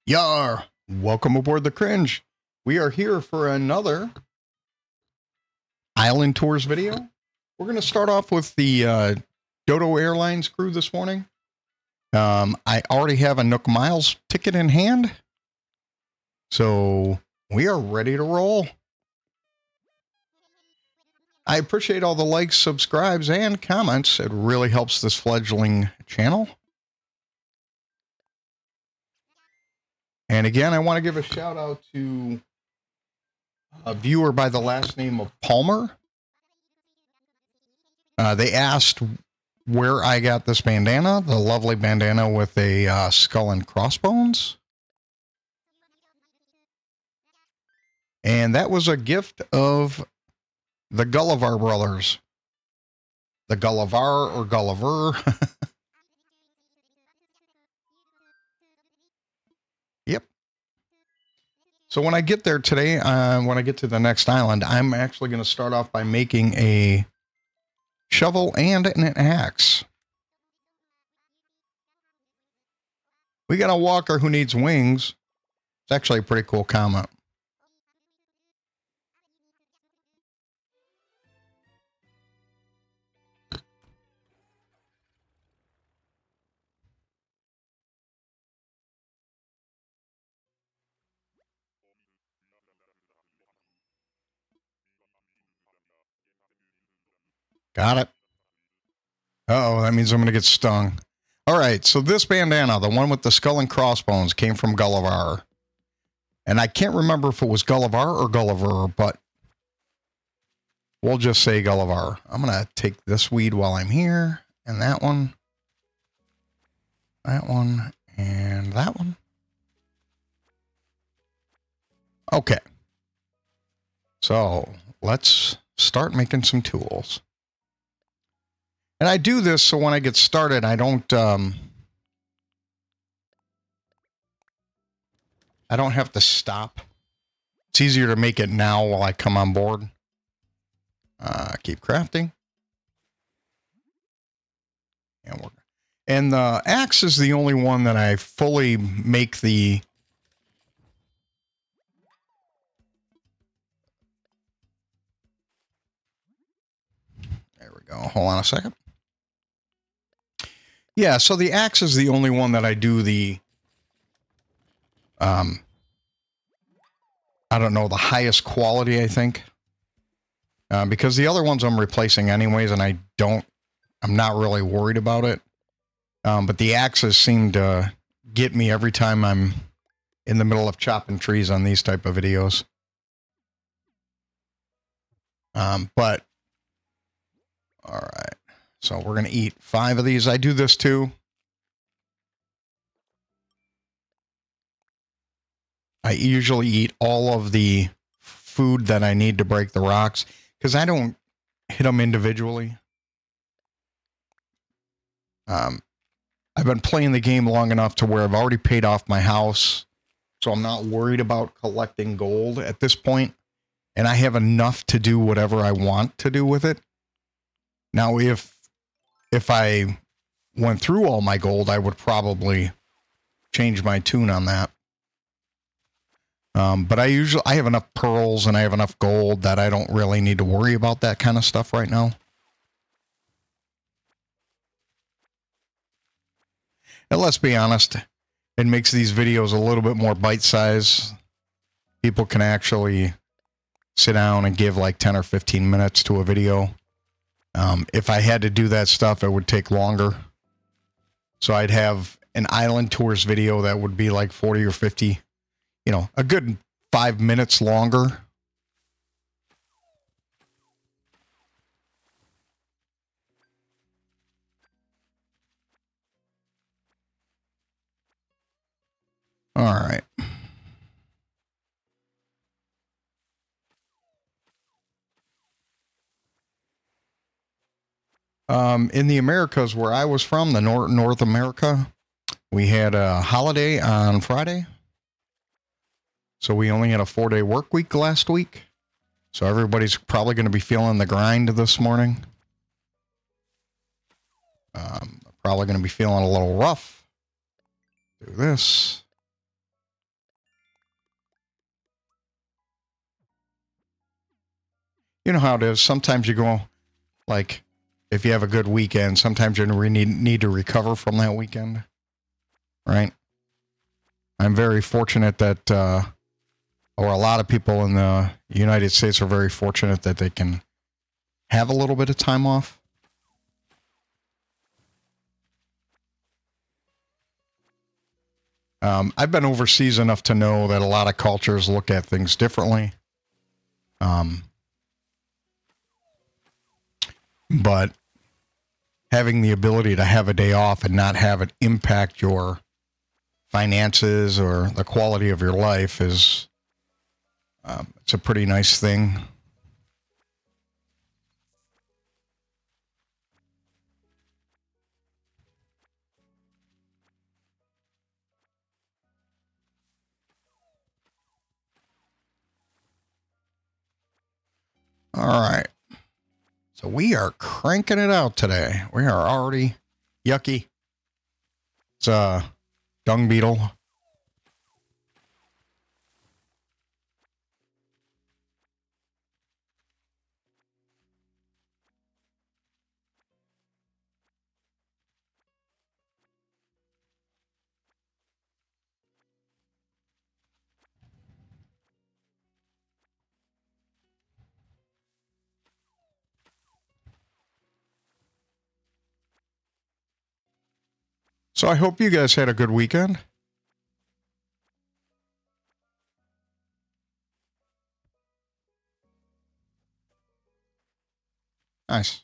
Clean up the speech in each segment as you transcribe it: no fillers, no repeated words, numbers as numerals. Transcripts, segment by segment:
Yar! Welcome aboard the Cringe. We are here for another Island Tours video. We're going to start off with the Dodo Airlines crew this morning. I already have a Nook Miles ticket in hand, so we are ready to roll. I appreciate all the likes, subscribes, and comments. It really helps this fledgling channel. And again, I want to give a shout out to a viewer by the last name of Palmer. They asked where I got this bandana, the lovely bandana with a skull and crossbones. And that was a gift of the Gulliver brothers. The Gulliver or Gulliver. Yep. So when I get there today, when I get to the next island, I'm actually going to start off by making a shovel and an axe. We got a walker who needs wings. It's actually a pretty cool comment. Got it. Uh-oh, that means I'm going to get stung. All right, so this bandana, the one with the skull and crossbones, came from Gulliver. And I can't remember if it was Gulliver or Gulliver, but we'll just say Gulliver. I'm going to take this weed while I'm here, and that one, and that one. Okay. So let's start making some tools. And I do this so when I get started, I don't have to stop. It's easier to make it now while I come on board. Keep crafting. And the axe is the only one that I fully make the... There we go. Hold on a second. Yeah, so the axe is the only one that I do the, I don't know, the highest quality, I think. Because the other ones I'm replacing anyways, and I'm not really worried about it. But the axes seem to get me every time I'm in the middle of chopping trees on these type of videos. But, all right. So we're going to eat 5 of these. I do this too. I usually eat all of the food that I need to break the rocks because I don't hit them individually. I've been playing the game long enough to where I've already paid off my house, so I'm not worried about collecting gold at this point, and I have enough to do whatever I want to do with it. Now, if I went through all my gold, I would probably change my tune on that. But I have enough pearls and I have enough gold that I don't really need to worry about that kind of stuff right now. And let's be honest, it makes these videos a little bit more bite-sized. People can actually sit down and give like 10 or 15 minutes to a video. If I had to do that stuff, it would take longer. So I'd have an island tours video that would be like 40 or 50, you know, a good 5 minutes longer. All right. In the Americas, where I was from, the North America, we had a holiday on Friday. So we only had a 4-day work week last week. So everybody's probably going to be feeling the grind this morning. Probably going to be feeling a little rough. Do this. you know how it is. Sometimes you go, like, if you have a good weekend, sometimes you need to recover from that weekend, right? I'm very fortunate that, or a lot of people in the United States are very fortunate that they can have a little bit of time off. I've been overseas enough to know that a lot of cultures look at things differently. But having the ability to have a day off and not have it impact your finances or the quality of your life is, it's a pretty nice thing. All right. So we are cranking it out today. We are already yucky. It's a dung beetle. So I hope you guys had a good weekend. Nice.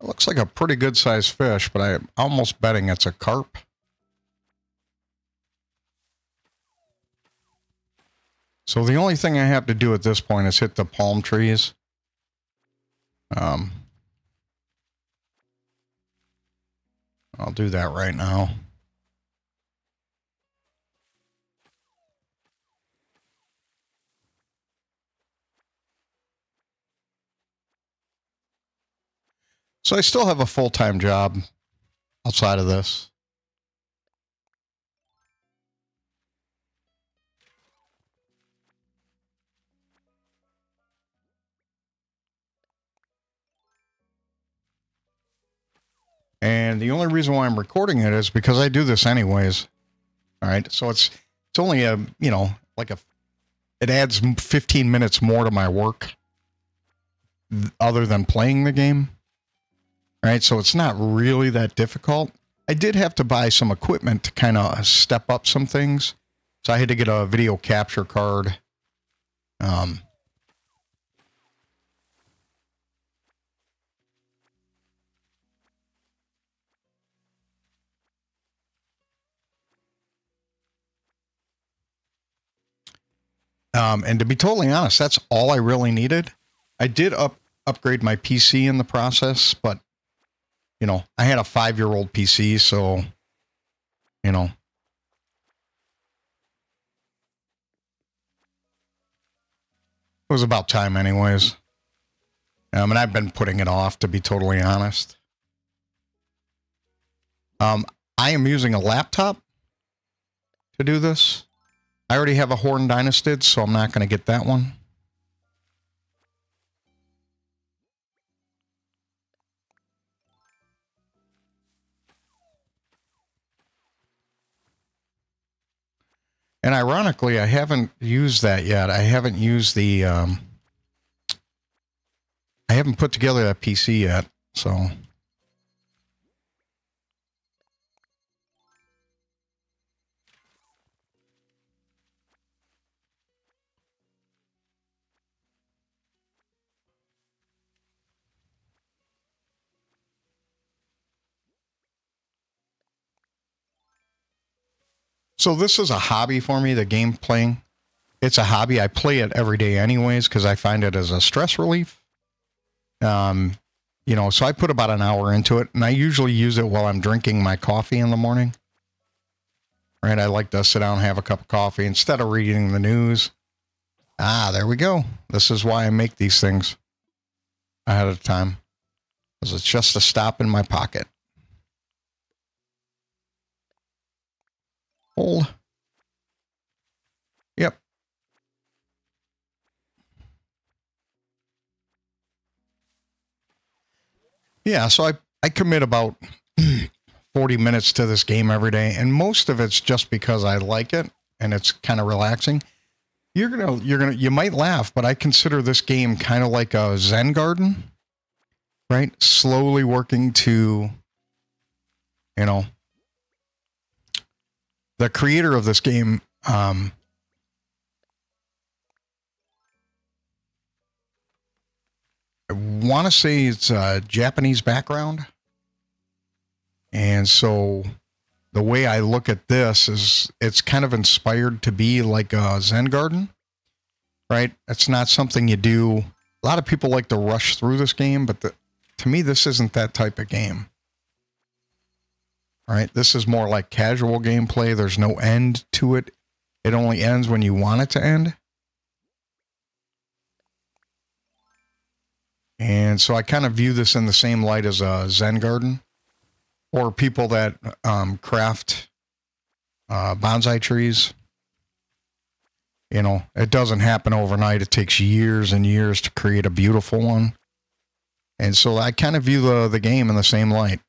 It looks like a pretty good sized fish, but I'm almost betting it's a carp. So the only thing I have to do at this point is hit the palm trees. I'll do that right now. So I still have a full-time job outside of this. And the only reason why I'm recording it is because I do this anyways. All right. So it's only a, you know, like it adds 15 minutes more to my work other than playing the game. All right. So it's not really that difficult. I did have to buy some equipment to kind of step up some things. So I had to get a video capture card. And to be totally honest, that's all I really needed. I did upgrade my PC in the process, but, you know, I had a 5-year-old PC, so, you know. It was about time anyways. And I've been putting it off, to be totally honest. I am using a laptop to do this. I already have a Horn Dynastid, so I'm not going to get that one. And ironically, I haven't used that yet. I haven't used the... I haven't put together that PC yet, so... So this is a hobby for me, the game playing. It's a hobby. I play it every day anyways because I find it as a stress relief. You know, so I put about an hour into it, and I usually use it while I'm drinking my coffee in the morning. Right? I like to sit down and have a cup of coffee instead of reading the news. Ah, there we go. This is why I make these things ahead of time. Because it's just a stop in my pocket. Hold. Yep. Yeah, so I commit about 40 minutes to this game every day, and most of it's just because I like it and it's kind of relaxing. You might laugh, but I consider this game kind of like a Zen garden, right? Slowly working to, you know, the creator of this game, I want to say it's a Japanese background. And so the way I look at this is it's kind of inspired to be like a Zen garden, right? It's not something you do. A lot of people like to rush through this game, but to me, this isn't that type of game. All right, this is more like casual gameplay. There's no end to it. It only ends when you want it to end. And so I kind of view this in the same light as a Zen garden or people that craft bonsai trees. You know, it doesn't happen overnight. It takes years and years to create a beautiful one. And so I kind of view the game in the same light.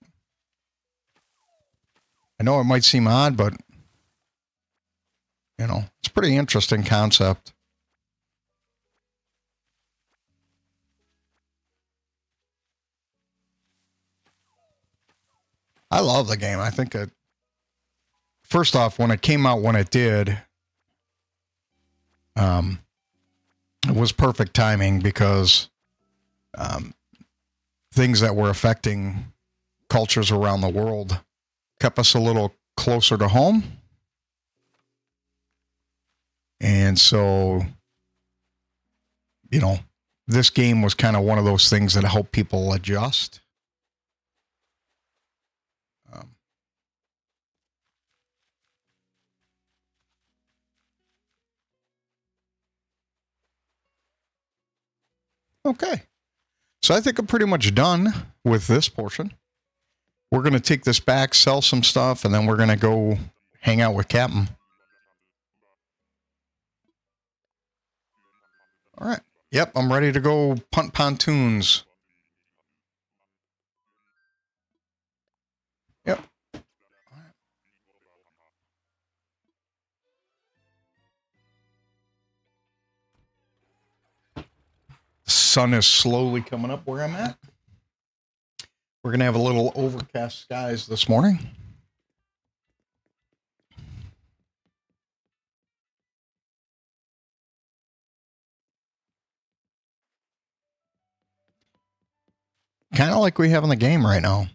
I know it might seem odd, but, you know, it's a pretty interesting concept. I love the game. I think first off, when it came out when it did, it was perfect timing because things that were affecting cultures around the world kept us a little closer to home. And so, you know, this game was kind of one of those things that helped people adjust. Okay. So I think I'm pretty much done with this portion. We're going to take this back, sell some stuff, and then we're going to go hang out with Kapp'n. All right. Yep, I'm ready to go punt pontoons. Yep. The sun is slowly coming up where I'm at. We're going to have a little overcast skies this morning. Kind of like we have in the game right now.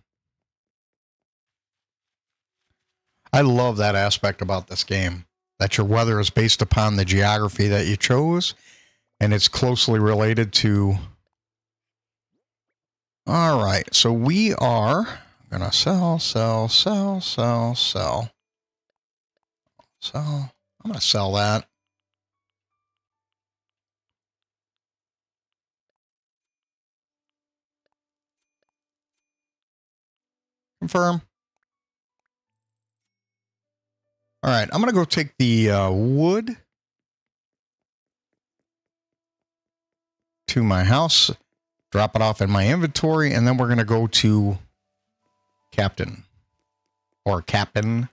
I love that aspect about this game, that your weather is based upon the geography that you chose, and it's closely related to... All right, so we are going to sell. So I'm going to sell that. Confirm. All right, I'm going to go take the wood to my house, drop it off in my inventory, and then we're going to go to Kapp'n or Kapp'n.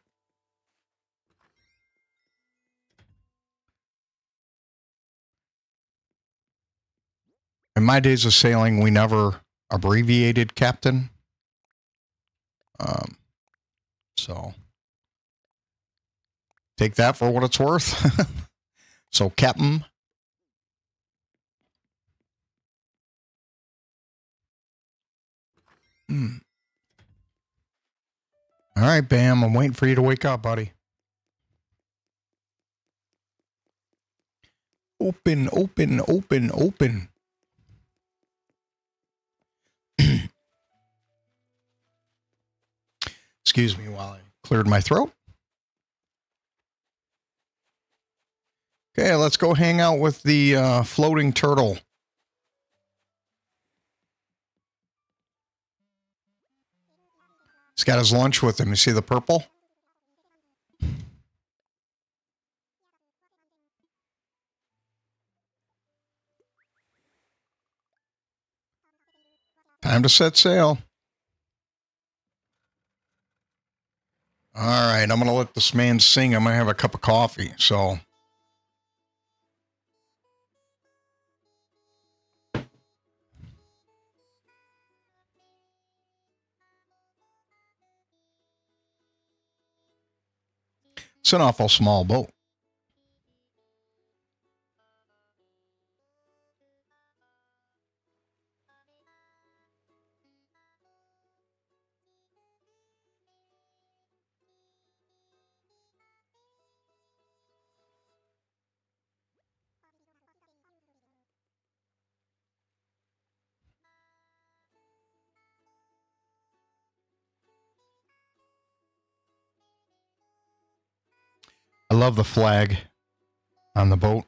In my days of sailing, we never abbreviated Kapp'n. So take that for what it's worth. So Kapp'n. All right, Bam, I'm waiting for you to wake up, buddy. Open. Excuse me while I cleared my throat. Okay, let's go hang out with the floating turtle. He's got his lunch with him. You see the purple? Time to set sail. All right, I'm going to let this man sing. I'm going to have a cup of coffee, so... It's an awful small boat. I love the flag on the boat.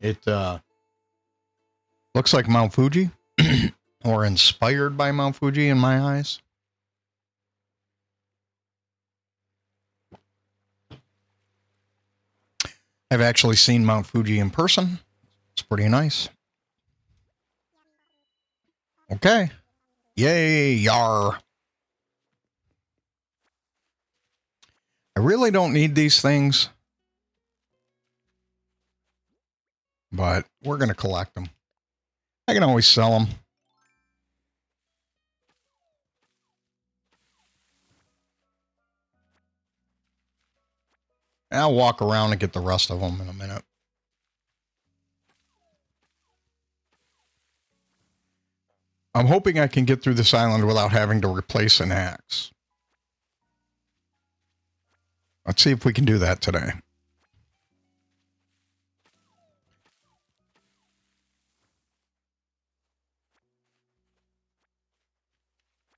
It looks like Mount Fuji, or inspired by Mount Fuji in my eyes. I've actually seen Mount Fuji in person. It's pretty nice. Okay. Yay, yar. I really don't need these things, but we're going to collect them. I can always sell them. I'll walk around and get the rest of them in a minute. I'm hoping I can get through this island without having to replace an axe. Let's see if we can do that today.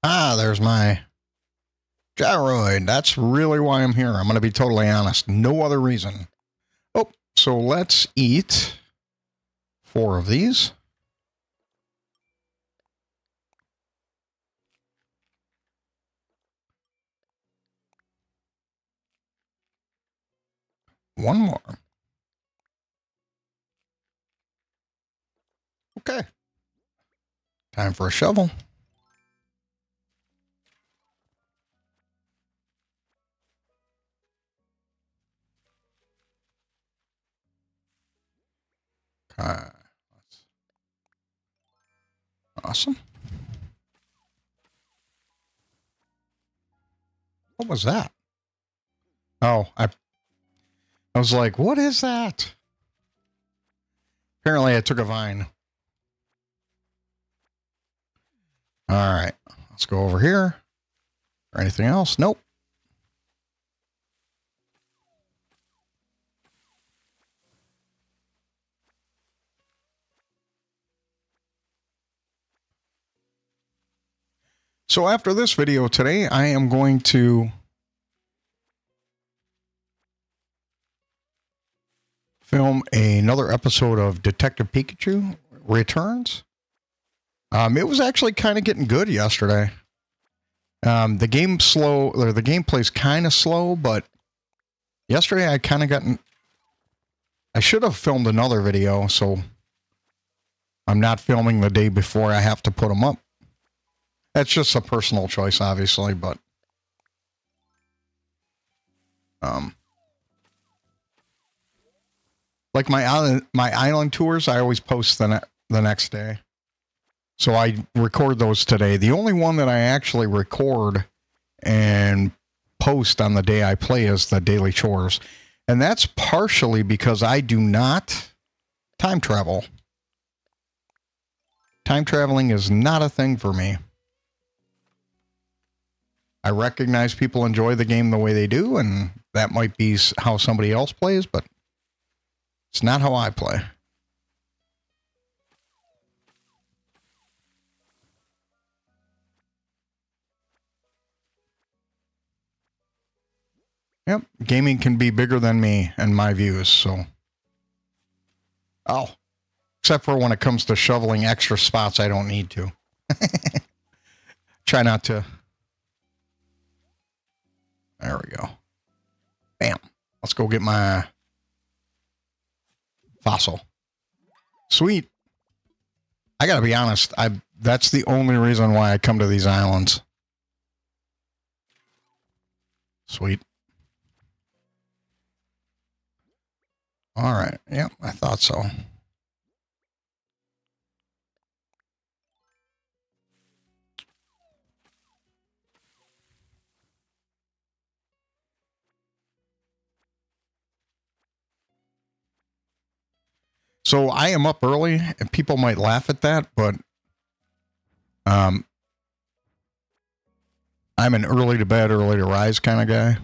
Ah, there's my gyroid. That's really why I'm here. I'm going to be totally honest. No other reason. Oh, so let's eat 4 of these. One more. Okay. Time for a shovel. Okay. Awesome. What was that? Oh, I was like, what is that? Apparently I took a vine. All right. Let's go over here. Or anything else? Nope. So after this video today, I am going to film another episode of Detective Pikachu Returns. It was actually kind of getting good yesterday. The gameplay's kind of slow, but yesterday I kind of gotten... I should have filmed another video, so I'm not filming the day before I have to put them up. That's just a personal choice, obviously, but like my island tours, I always post the next day. So I record those today. The only one that I actually record and post on the day I play is the daily chores. And that's partially because I do not time travel. Time traveling is not a thing for me. I recognize people enjoy the game the way they do, and that might be how somebody else plays, but it's not how I play. Yep, gaming can be bigger than me and my views, so. Oh, except for when it comes to shoveling extra spots I don't need to. Try not to. There we go. Bam. Let's go get my fossil. Sweet. I gotta be honest, That's the only reason why I come to these islands. Sweet. All right. Yep, I thought so. So I am up early, and people might laugh at that, but I'm an early to bed, early to rise kind of guy.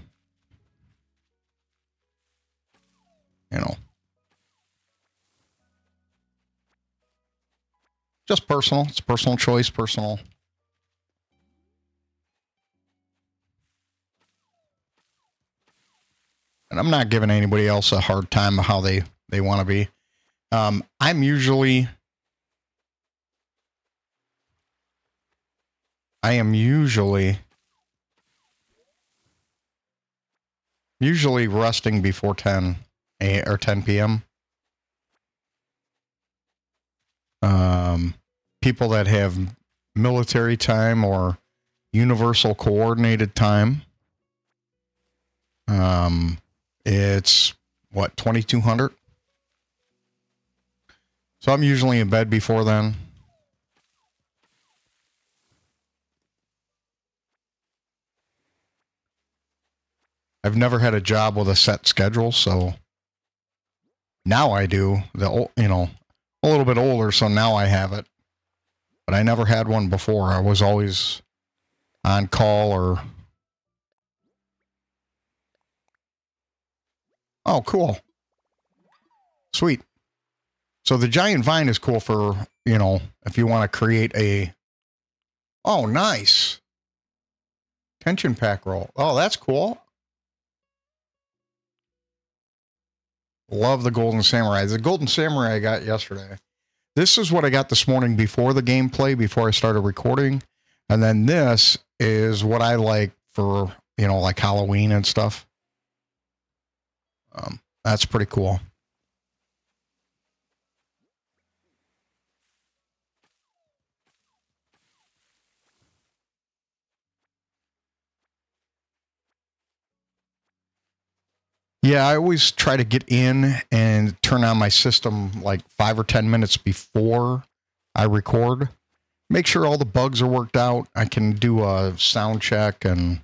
You know, just personal. It's personal choice, personal. And I'm not giving anybody else a hard time of how they want to be. I'm usually resting before 10 or 10 p.m. People that have military time or universal coordinated time, it's what, 2200? So I'm usually in bed before then. I've never had a job with a set schedule, so now I do. You know, a little bit older, so now I have it. But I never had one before. I was always on call or... Oh, cool. Sweet. So the giant vine is cool for, you know, if you want to create a... Oh, nice. Tension pack roll. Oh, that's cool. Love the Golden Samurai. The Golden Samurai I got yesterday. This is what I got this morning before the gameplay, before I started recording. And then this is what I like for, you know, like Halloween and stuff. That's pretty cool. Yeah, I always try to get in and turn on my system like 5 or 10 minutes before I record. Make sure all the bugs are worked out. I can do a sound check, and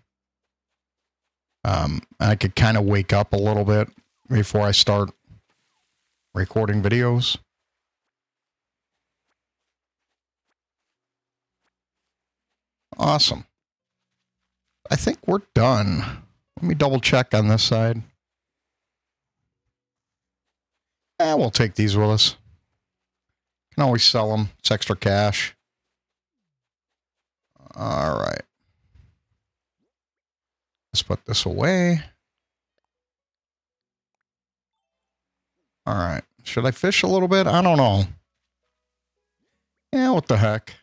I could kind of wake up a little bit before I start recording videos. Awesome. I think we're done. Let me double check on this side. We'll take these with us. Can always sell them. It's extra cash. All right. Let's put this away. All right. Should I fish a little bit? I don't know. Yeah, what the heck.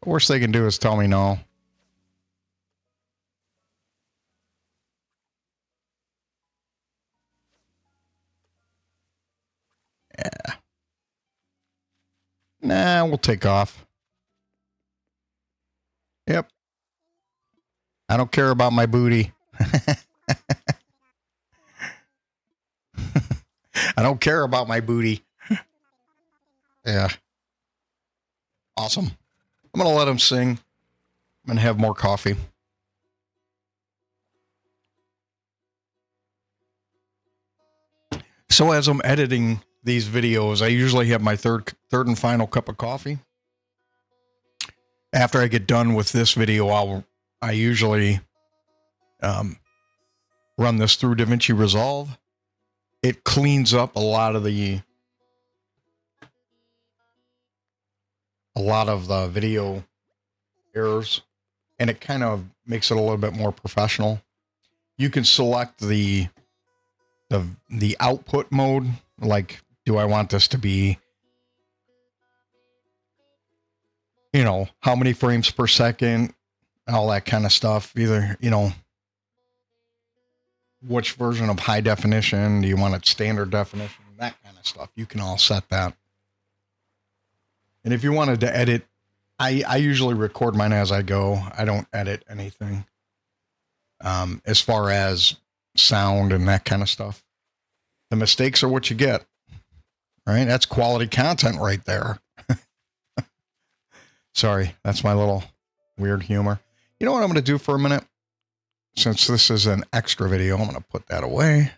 The worst they can do is tell me no. Yeah. Nah, we'll take off. Yep. I don't care about my booty. I don't care about my booty. Yeah. Awesome. I'm going to let him sing. I'm going to have more coffee. So as I'm editing these videos, I usually have my third and final cup of coffee. After I get done with this video, I usually run this through Davinci Resolve. It cleans up a lot of the video errors, and it kind of makes it a little bit more professional. You can select the output mode, like, do I want this to be, you know, how many frames per second, all that kind of stuff. Either, you know, which version of high definition, do you want it standard definition, that kind of stuff. You can all set that. And if you wanted to edit, I usually record mine as I go. I don't edit anything. As far as sound and that kind of stuff. The mistakes are what you get. Right? That's quality content right there. Sorry, that's my little weird humor. You know what I'm going to do for a minute? Since this is an extra video, I'm going to put that away.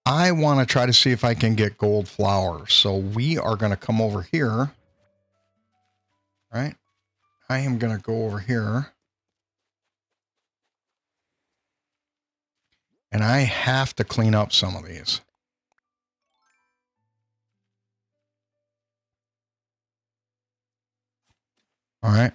I want to try to see if I can get gold flowers. So we are going to come over here. Right? I am going to go over here. And I have to clean up some of these. All right.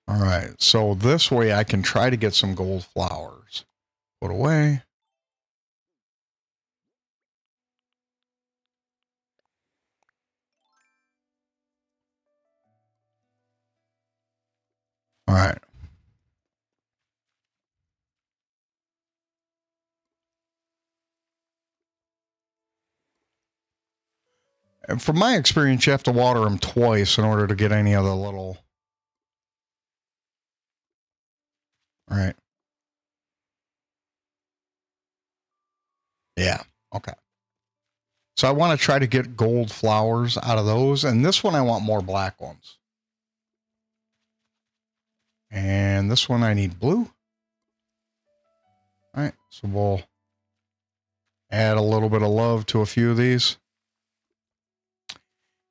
All right. So this way I can try to get some gold flowers. Put away. All right. And from my experience, you have to water them twice in order to get any of the little... All right. Yeah. Okay. So I want to try to get gold flowers out of those. And this one, I want more black ones. And this one, I need blue. All right. So we'll add a little bit of love to a few of these.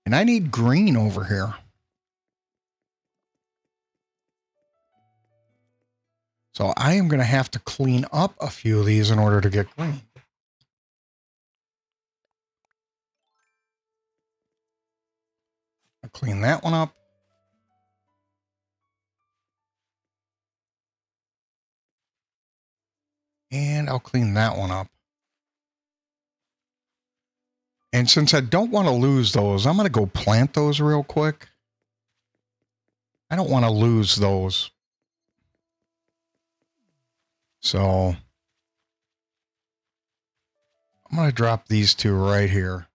And I need green over here. So I am going to have to clean up a few of these in order to get green. I'll clean that one up. And I'll clean that one up. And since I don't want to lose those, I'm going to go plant those real quick. I don't want to lose those. So I'm going to drop these two right here.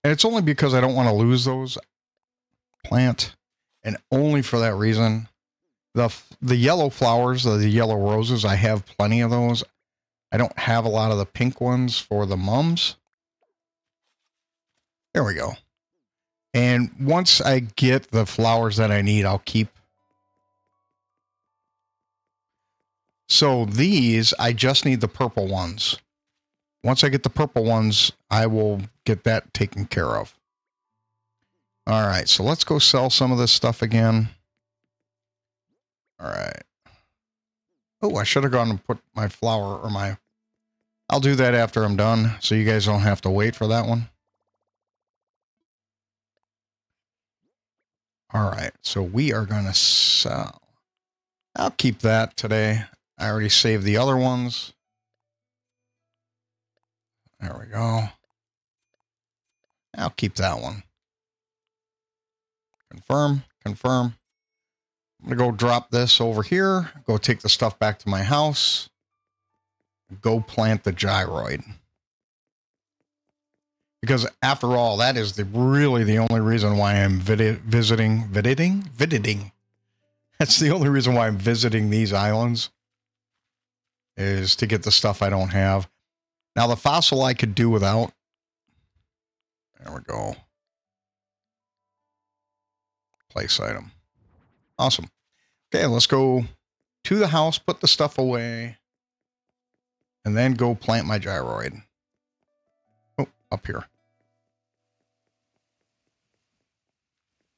And it's only because I don't want to lose those. Plant. And only for that reason. The yellow flowers, the yellow roses, I have plenty of those. I don't have a lot of the pink ones for the mums. There we go. And once I get the flowers that I need, I'll keep. So these, I just need the purple ones. Once I get the purple ones, I will get that taken care of. All right, so let's go sell some of this stuff again. All right. Oh, I should have gone and put my flower or my... I'll do that after I'm done, so you guys don't have to wait for that one. All right, so we are going to sell. I'll keep that today. I already saved the other ones. There we go. I'll keep that one. Confirm, confirm. I'm going to go drop this over here. Go take the stuff back to my house. Go plant the gyroid. Because after all, that is really the only reason why I'm visiting. That's the only reason why I'm visiting these islands. Is to get the stuff I don't have. Now the fossil I could do without. There we go. Place item. Awesome. Okay, let's go to the house, put the stuff away, and then go plant my gyroid. Oh, up here.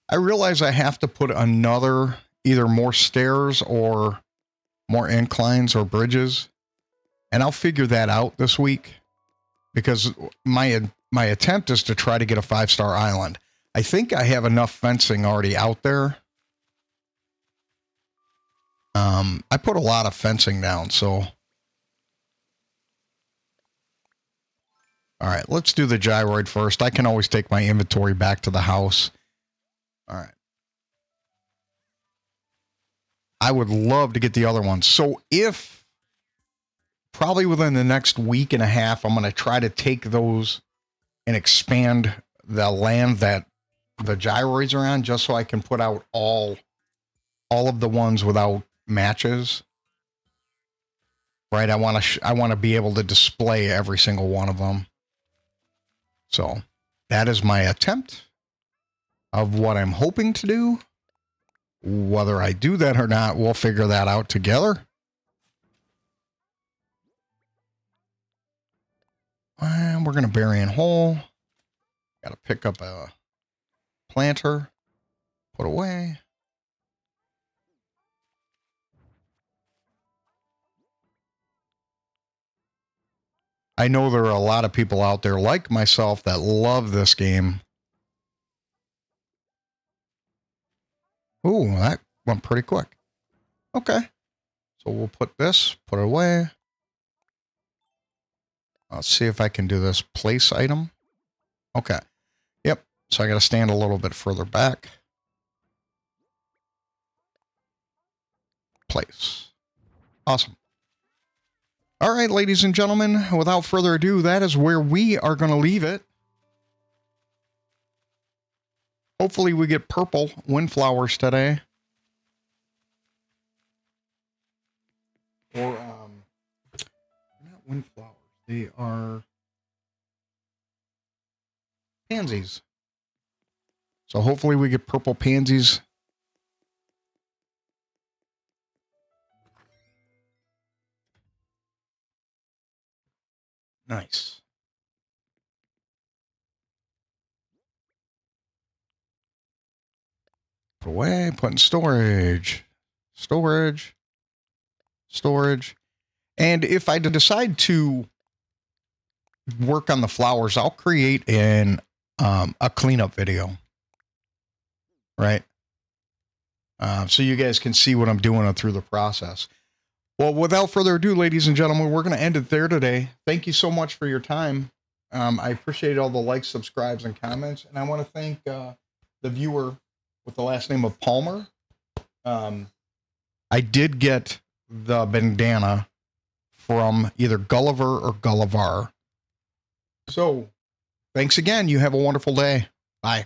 I realize I have to put another, either more stairs or more inclines or bridges, and I'll figure that out this week because my attempt is to try to get a 5-star island. I think I have enough fencing already out there. I put a lot of fencing down, so. All right, let's do the gyroid first. I can always take my inventory back to the house. All right. I would love to get the other ones. So if probably within the next week and a half, I'm going to try to take those and expand the land that the gyroids are on, just so I can put out all of the ones without matches. Right? I want to be able to display every single one of them. So that is my attempt of what I'm hoping to do. Whether I do that or not, we'll figure that out together. And we're going to bury in hole. Got to pick up a planter, put away. I know there are a lot of people out there like myself that love this game. Ooh, that went pretty quick. Okay. So we'll put this, put it away. Let's see if I can do this place item. Okay. Yep. So I got to stand a little bit further back. Place. Awesome. All right, ladies and gentlemen, without further ado, that is where we are going to leave it. Hopefully we get purple windflowers today. Or, not windflowers. They are pansies. So hopefully we get purple pansies. Nice. Put away, put in storage. Storage. Storage. And if I decide to work on the flowers, I'll create a cleanup video. Right? So you guys can see what I'm doing through the process. Well, without further ado, ladies and gentlemen, we're going to end it there today. Thank you so much for your time. I appreciate all the likes, subscribes, and comments. And I want to thank the viewer with the last name of Palmer. I did get the bandana from either Gulliver or Gullivar. So, thanks again. You have a wonderful day. Bye.